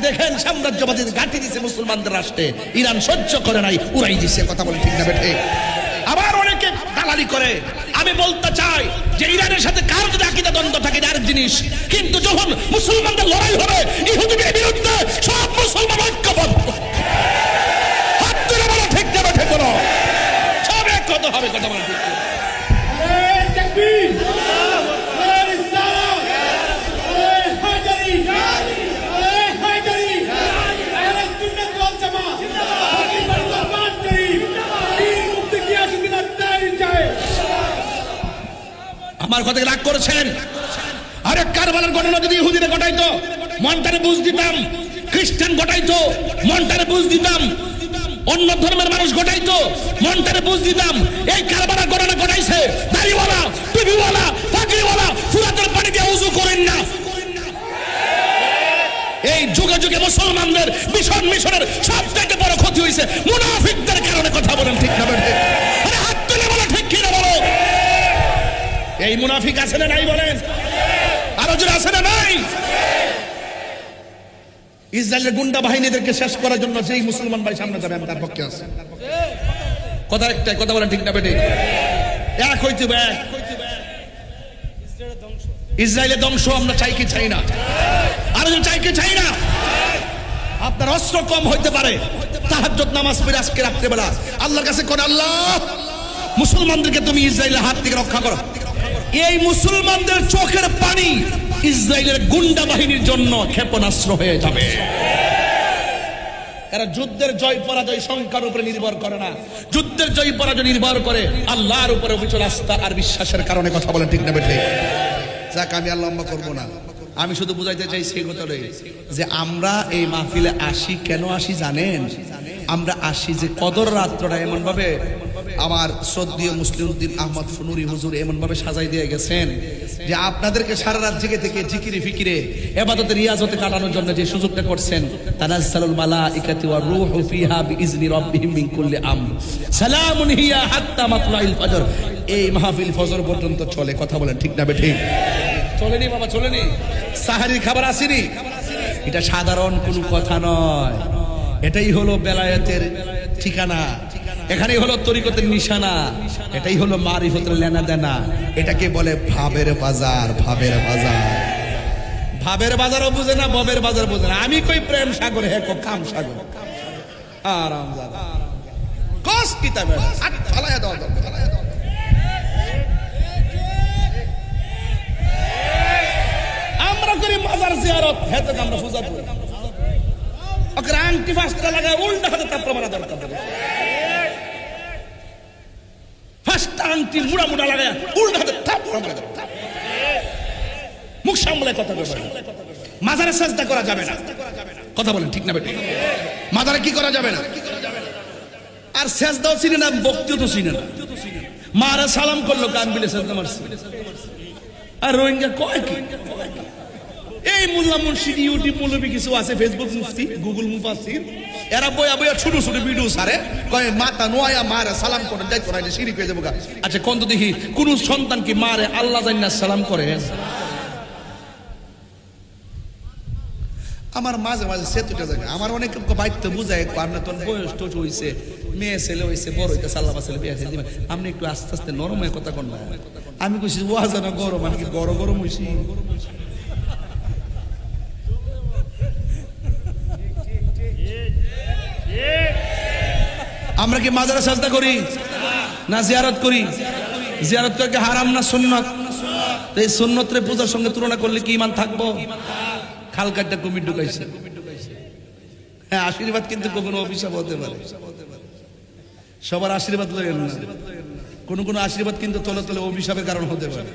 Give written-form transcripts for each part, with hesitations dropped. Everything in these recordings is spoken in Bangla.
দেখেন সাম্রাজ্যবাদী ঘাঁটি দিছে মুসলমানদের রাষ্ট্রে, ইরান সহ্য করে নাই, উড়াই দিছে। কথা বলে ঠিক না বেঠে? আবার অনেকে দালালি করে। আমি বলতে চাই যে ইরানের সাথে কার যদি আকীদা দ্বন্দ্ব থাকে আরেক জিনিস, কিন্তু যখন মুসলমানদের লড়াই হবে ইহুদিদের বিরুদ্ধে সব মুসলমান ঐক্যবদ্ধ, হাত তুলে বলো ঠিক না বেঠে? কোনো সব এক কথা হবে। কথা বলে ঠিক? আমার কথা রাগ করেছেন? আরে কারবালার ঘটনা যদি ইহুদিরা ঘটাইতো মনটারে বুঝ দিতাম, খ্রিস্টান ঘটাইতো মনটারে বুঝ দিতাম, অন্য ধর্মের মানুষ ঘটাইতো মনটারে বুঝ দিতাম। এই কারবালার ঘটনা ঘটাইছে দাড়িওয়ালা, টুপিওয়ালা, পাগড়িওয়ালা, ফুরাতের পানি দিয়ে ওযু করেন না। এই যুগে যুগে মুসলমানদের মিশনের সবথেকে বড় ক্ষতি হয়েছে মুনাফিকদের কারণে। কথা বলেন ঠিক না বেঠে? আরে হাত তুলে বলো ঠিক কি না বলো? এই মুনাফিক আছে না নাই বলেন? আরো জোরে আছে না নাই? ইসরায়েলের গুন্ডা বাহিনীদেরকে শেষ করার জন্য যেই মুসলমান ভাই সামনে যাবে আমি তার পক্ষে আছি। কথা একটাই, কথা বলেন ঠিক না বেঠে? এক হইতে হবে। ইসরায়েলের ধ্বংস আমরা চাই কি চাই না? আরো চাই কি চাই না? আপনার অস্ত্র কম হইতে পারে, তাহাজ্জুদ নামাজ পড়ে আজকে রাত্রেবেলা আল্লাহর কাছে কোন আল্লাহ মুসলমানদেরকে তুমি ইসরায়েলের হাত থেকে রক্ষা করো। এই মুসলমানদের চোখের পানি ইসরায়েলের গুন্ডা বাহিনীর জন্য ক্ষেপণাস্ত্র হয়ে যাবে। এরা যুদ্ধের জয় পরাজয় সংখ্যার উপরে নির্ভর করে না, যুদ্ধের জয় পরাজয় নির্ভর করে আল্লাহর উপরে অবিচল আস্থা আর বিশ্বাসের কারণে। কথা বলেন ঠিক না বেঠে? যাক, আমি আর লম্বা করবো না। আমি শুধু বুঝাইতে চাই সেই কথাটাই যে আমরা এই মাহফিলে আসি কেন আসি জানেন? আমরা আসি যে কদর রাত্রটা এমন ভাবে আমার শ্রদ্ধেয় মুসলিউদ্দিন আহমদ ফুনুরি হুজুর এমন ভাবে সাজাই দিয়ে গেছেন যে আপনাদেরকে সারা রাত জেগে থেকে জিকিরে ফিকিরে ইবাদতে রিয়াজতে কাটানোর জন্য যে সুযোগটা করছেন, তানাজ্জালুল মালাইকাতু ওয়ার রূহু ফিহা বিইজনি রাব্বিহিম মিন কুল্লি আমর সালামুন হিয়া হাত্তা মাতলাইল ফজর। এই মাহফিল ফজর পর্যন্ত চলে। কথা বলেন ঠিক না বেঠিক? চলেনি বাবা, চলেনি? সাহারির খাবার আসেনি? এটা সাধারণ কোনো কথা নয়, এটাই হলো বেলায়েতের ঠিকানা, এখানেই হলো তরিকতের নিশানা, এটাই হলো মারিফতের লেনা দেনা। এটাকে বলে ভাবের বাজার। ভাবের বাজার, ভাবের বাজারও বুঝে না, ববের বাজার বুঝে না। আমি কই প্রেম সাগর, হে কো কাম সাগর। আরাম জাদা কস কিতাবে আট ফালায়া দাও, ফালায়া দাও। আমরা করি মাজার জিয়ারত, হেতে আমরা পূজা করি। ওকে আংটি ফাস্টা লাগায় উল্টা হাতে তাপড়া মারা দরকার। ফাস্টা আংটি মুড়া মুড়া লাগায় উল্টা হাতে তাপড়া মারা দরকার। মুখ সামলে কথা বলবেন। মাজারে সাজদা করা যাবে না। কথা বলেন ঠিক না বেটি? মাজারে কি করা যাবে না? আর সাজদাও চিনে না, বক্তব্য তো চিনে না। মারা সালাম করলো, কান বিলে সাজদা মারছে। আর রোহিঙ্গা কয় কি? এই মোল্লা মুর্শিদ ইউটিউব মৌলবি কিছু আছে, ফেসবুক মুফতি, গুগল মুফাসসির, এরা বইয়া বইয়া ছোট ছোট ভিডিও সারে, কয় মাতা নোয়া মারে সালাম করে যাইতো না, এটা শিরিক হয়ে যাবে। আচ্ছা কোন তো দেখি কোন সন্তান কি মারে আল্লাহ জান্না সালাম করে? আমার মাঝে মাঝে সেতুটা জায়গা আমার অনেক বাইতে বুঝায়, আপনার তোর বয়স টোট হয়েছে, মেয়ে ছেলে হয়েছে, বড় হইতে সাল্লামা ছেলে বিয়ে দিবেন, আপনি একটু আস্তে আস্তে নরম হয়ে কথা কন না। আমি কইছি ওয়া জানা গরম, আমি কি গরম গরম হইছি? আমরা কি মাজারে সাজদা করি না জিয়ারত করি? জিয়ারত করে হারাম না সুন্নাত? এই সুন্নতরে পূজার সঙ্গে তুলনা করলে কি ঈমান থাকবো? খালকাটা কুমির ঢুকাইছে। হ্যাঁ, আশীর্বাদ কিন্তু কখনো অভিশাপ হতে পারে। সবার আশীর্বাদ লাগেন না, কোন আশীর্বাদ কিন্তু তলে তলে অভিশাপের কারণ হতে পারে।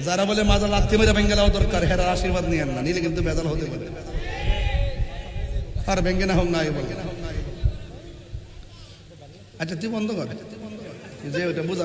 যারা বলে মাজার লাথি মেরে ভেঙ্গে দেওয়া দরকার, হের আশীর্বাদ নিয়েন না, নিলে কিন্তু বেজাল হতে পারে। আর ভেঙ্গে না হোক না বলে। আচ্ছা তুই বন্ধ কর যে ওটা বুঝা।